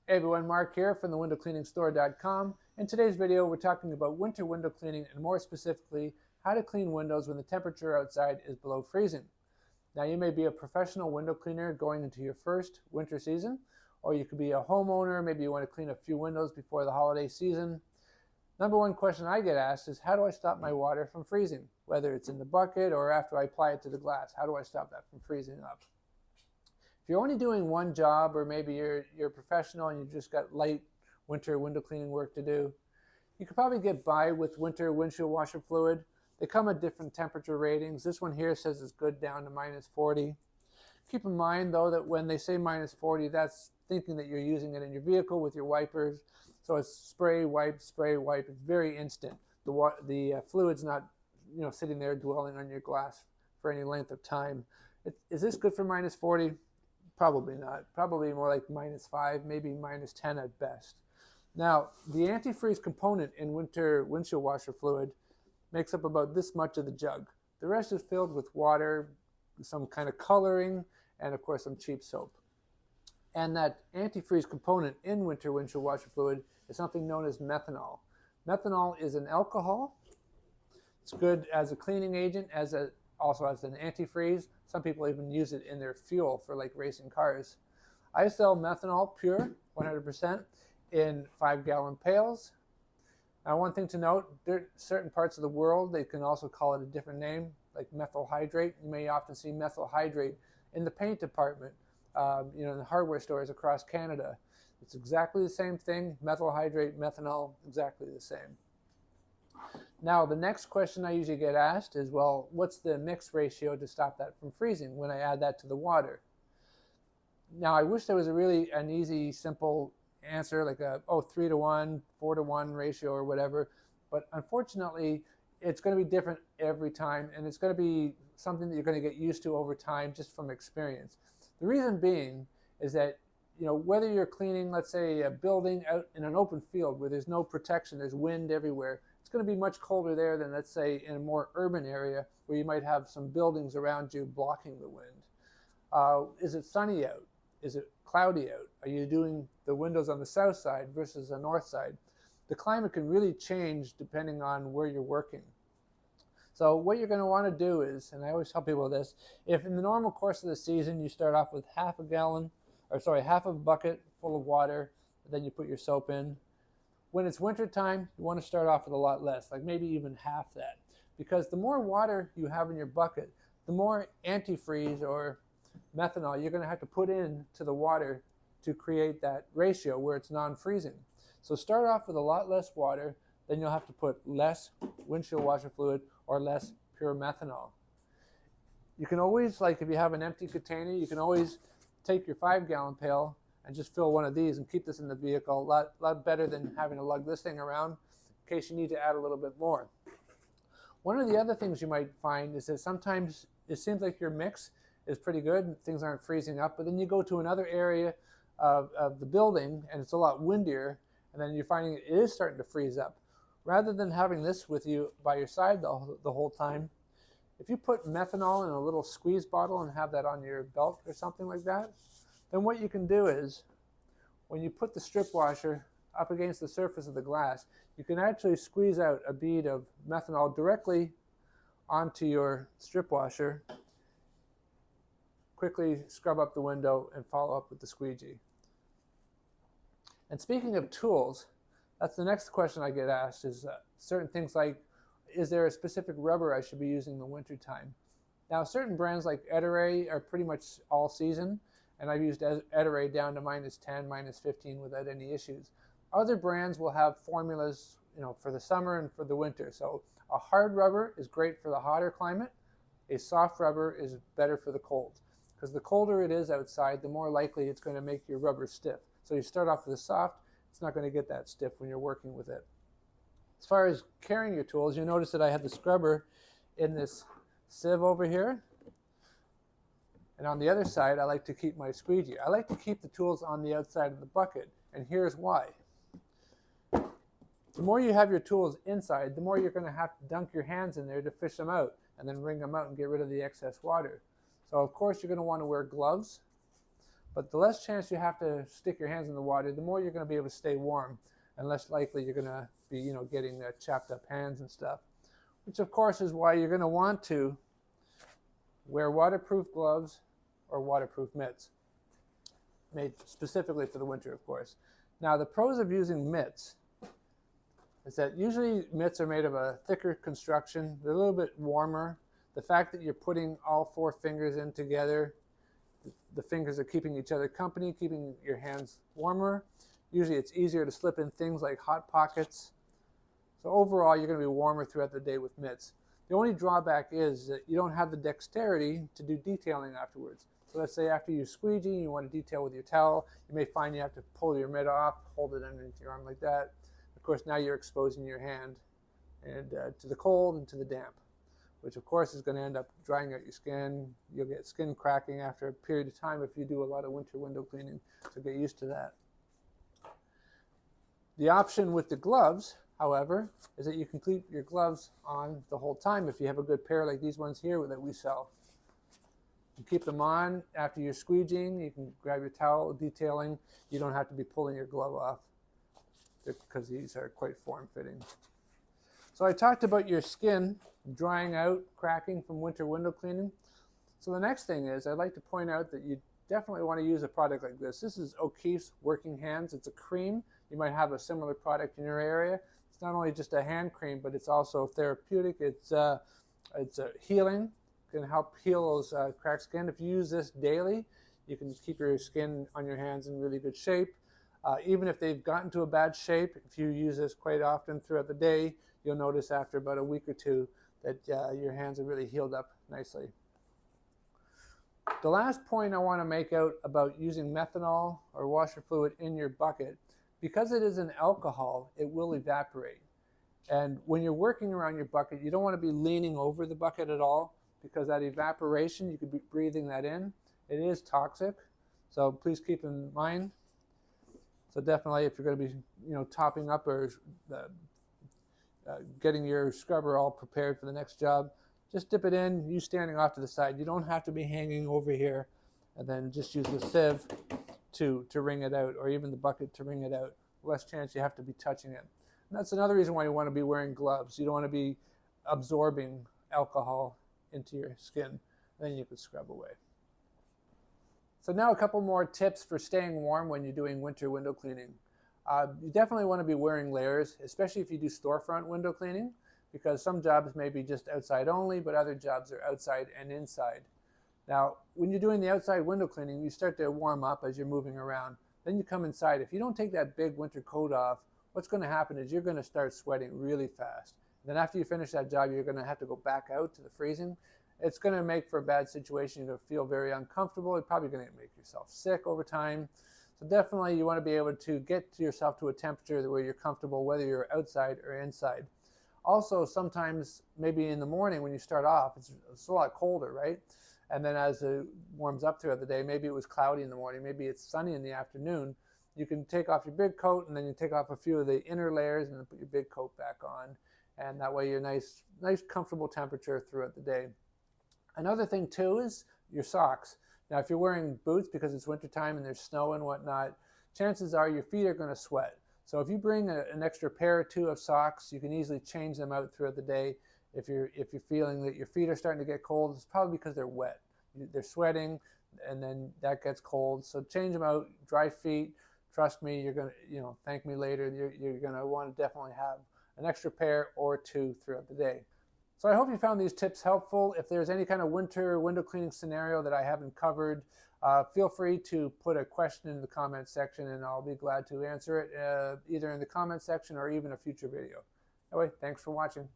Hey everyone, Mark here from the windowcleaningstore.com. In today's video, we're talking about winter window cleaning and more specifically, how to clean windows when the temperature outside is below freezing. Now you may be a professional window cleaner going into your first winter season, or you could be a homeowner, maybe you want to clean a few windows before the holiday season. Number one question I get asked is, how do I stop my water from freezing? Whether it's in the bucket or after I apply it to the glass, how do I stop that from freezing up? If you're only doing one job, or maybe you're a professional and you've just got light winter window cleaning work to do, you could probably get by with winter windshield washer fluid. They come at different temperature ratings. This one here says it's good down to -40. Keep in mind though that when they say -40, that's thinking that you're using it in your vehicle with your wipers. So it's spray, wipe. It's very instant. The fluid's not sitting there dwelling on your glass for any length of time. Is this good for -40? Probably not. Probably more like -5, maybe -10 at best. Now, the antifreeze component in winter windshield washer fluid makes up about this much of the jug. The rest is filled with water, some kind of coloring, and of course some cheap soap. And that antifreeze component in winter windshield washer fluid is something known as methanol. Methanol is an alcohol. It's good as a cleaning agent, also as an antifreeze. Some people even use it in their fuel for like racing cars. I sell methanol pure, 100%, in 5-gallon pails. Now, one thing to note, there are certain parts of the world, they can also call it a different name, like methyl hydrate. You may often see methyl hydrate in the paint department, in the hardware stores across Canada. It's exactly the same thing, methyl hydrate, methanol, exactly the same. Now, the next question I usually get asked is, well, what's the mix ratio to stop that from freezing when I add that to the water? Now, I wish there was an easy, simple answer, like a 3-to-1, 4-to-1 ratio or whatever, but unfortunately, it's going to be different every time, and it's going to be something that you're going to get used to over time just from experience. The reason being is that whether you're cleaning, let's say, a building out in an open field where there's no protection, there's wind everywhere, it's going to be much colder there than, let's say, in a more urban area where you might have some buildings around you blocking the wind. Is it sunny out? Is it cloudy out? Are you doing the windows on the south side versus the north side? The climate can really change depending on where you're working. So what you're going to want to do is, and I always tell people this, if in the normal course of the season you start off with half a bucket full of water, then you put your soap in. When it's winter time, you want to start off with a lot less, like maybe even half that. Because the more water you have in your bucket, the more antifreeze or methanol you're going to have to put into the water to create that ratio where it's non-freezing. So start off with a lot less water, then you'll have to put less windshield washer fluid or less pure methanol. You can always, like if you have an empty container, you can always take your 5-gallon pail and just fill one of these and keep this in the vehicle. A lot better than having to lug this thing around in case you need to add a little bit more. One of the other things you might find is that sometimes it seems like your mix is pretty good and things aren't freezing up, but then you go to another area of the building and it's a lot windier, and then you're finding it is starting to freeze up. Rather than having this with you by your side the whole time, if you put methanol in a little squeeze bottle and have that on your belt or something like that, then what you can do is, when you put the strip washer up against the surface of the glass, you can actually squeeze out a bead of methanol directly onto your strip washer, quickly scrub up the window, and follow up with the squeegee. And speaking of tools, that's the next question I get asked is certain things like, is there a specific rubber I should be using in the wintertime? Now, certain brands like Hydrate are pretty much all season, and I've used Hydrate down to -10, -15 without any issues. Other brands will have formulas, for the summer and for the winter. So a hard rubber is great for the hotter climate. A soft rubber is better for the cold, because the colder it is outside, the more likely it's going to make your rubber stiff. So you start off with a soft, it's not going to get that stiff when you're working with it. As far as carrying your tools, you notice that I have the scrubber in this sieve over here. And on the other side, I like to keep my squeegee. I like to keep the tools on the outside of the bucket, and here's why. The more you have your tools inside, the more you're going to have to dunk your hands in there to fish them out, and then wring them out and get rid of the excess water. So of course you're going to want to wear gloves. But the less chance you have to stick your hands in the water, the more you're going to be able to stay warm, and less likely you're going to be, getting chapped up hands and stuff. Which of course is why you're going to want to wear waterproof gloves or waterproof mitts, made specifically for the winter, of course. Now, the pros of using mitts is that usually mitts are made of a thicker construction. They're a little bit warmer. The fact that you're putting all 4 fingers in together, the fingers are keeping each other company, keeping your hands warmer. Usually it's easier to slip in things like hot pockets. So overall, you're going to be warmer throughout the day with mitts. The only drawback is that you don't have the dexterity to do detailing afterwards. So let's say after you squeegee, you want to detail with your towel, you may find you have to pull your mitt off, hold it underneath your arm like that. Of course, now you're exposing your hand and to the cold and to the damp, which of course is going to end up drying out your skin. You'll get skin cracking after a period of time if you do a lot of winter window cleaning, so get used to that. The option with the gloves, however, is that you can keep your gloves on the whole time if you have a good pair like these ones here that we sell. You keep them on after you're squeegeeing. You can grab your towel, detailing. You don't have to be pulling your glove off because these are quite form-fitting. So I talked about your skin drying out, cracking from winter window cleaning. So the next thing is I'd like to point out that you definitely want to use a product like this. This is O'Keeffe's Working Hands. It's a cream. You might have a similar product in your area. It's not only just a hand cream, but it's also therapeutic. It's healing. It can help heal those cracked skin. If you use this daily, you can keep your skin on your hands in really good shape. Even if they've gotten to a bad shape, if you use this quite often throughout the day, you'll notice after about a week or two that your hands are really healed up nicely. The last point I want to make out about using methanol or washer fluid in your bucket, because it is an alcohol, it will evaporate. And when you're working around your bucket, you don't want to be leaning over the bucket at all, because that evaporation, you could be breathing that in. It is toxic, so please keep in mind. So definitely, if you're going to be, topping up or getting your scrubber all prepared for the next job, just dip it in, you standing off to the side. You don't have to be hanging over here, and then just use the sieve to wring it out, or even the bucket to wring it out. Less chance you have to be touching it. And that's another reason why you want to be wearing gloves. You don't want to be absorbing alcohol into your skin. Then you could scrub away. So now a couple more tips for staying warm when you're doing winter window cleaning. You definitely want to be wearing layers, especially if you do storefront window cleaning, because some jobs may be just outside only, but other jobs are outside and inside. Now, when you're doing the outside window cleaning, you start to warm up as you're moving around. Then you come inside. If you don't take that big winter coat off, what's going to happen is you're going to start sweating really fast. Then after you finish that job, you're going to have to go back out to the freezing. It's going to make for a bad situation. You're going to feel very uncomfortable. You're probably going to make yourself sick over time. So definitely you want to be able to get yourself to a temperature where you're comfortable, whether you're outside or inside. Also, sometimes maybe in the morning when you start off, it's a lot colder, right? And then as it warms up throughout the day, maybe it was cloudy in the morning, maybe it's sunny in the afternoon, you can take off your big coat and then you take off a few of the inner layers and then put your big coat back on. And that way you're nice comfortable temperature throughout the day. Another thing too is your socks. Now if you're wearing boots because it's wintertime and there's snow and whatnot, chances are your feet are going to sweat. So if you bring an extra pair or two of socks, you can easily change them out throughout the day. If you're feeling that your feet are starting to get cold, it's probably because they're wet. They're sweating and then that gets cold. So change them out, dry feet. Trust me, you're going to, thank me later. You're going to want to definitely have an extra pair or two throughout the day. So I hope you found these tips helpful. If there's any kind of winter window cleaning scenario that I haven't covered, feel free to put a question in the comment section and I'll be glad to answer it either in the comment section or even a future video. Anyway, thanks for watching.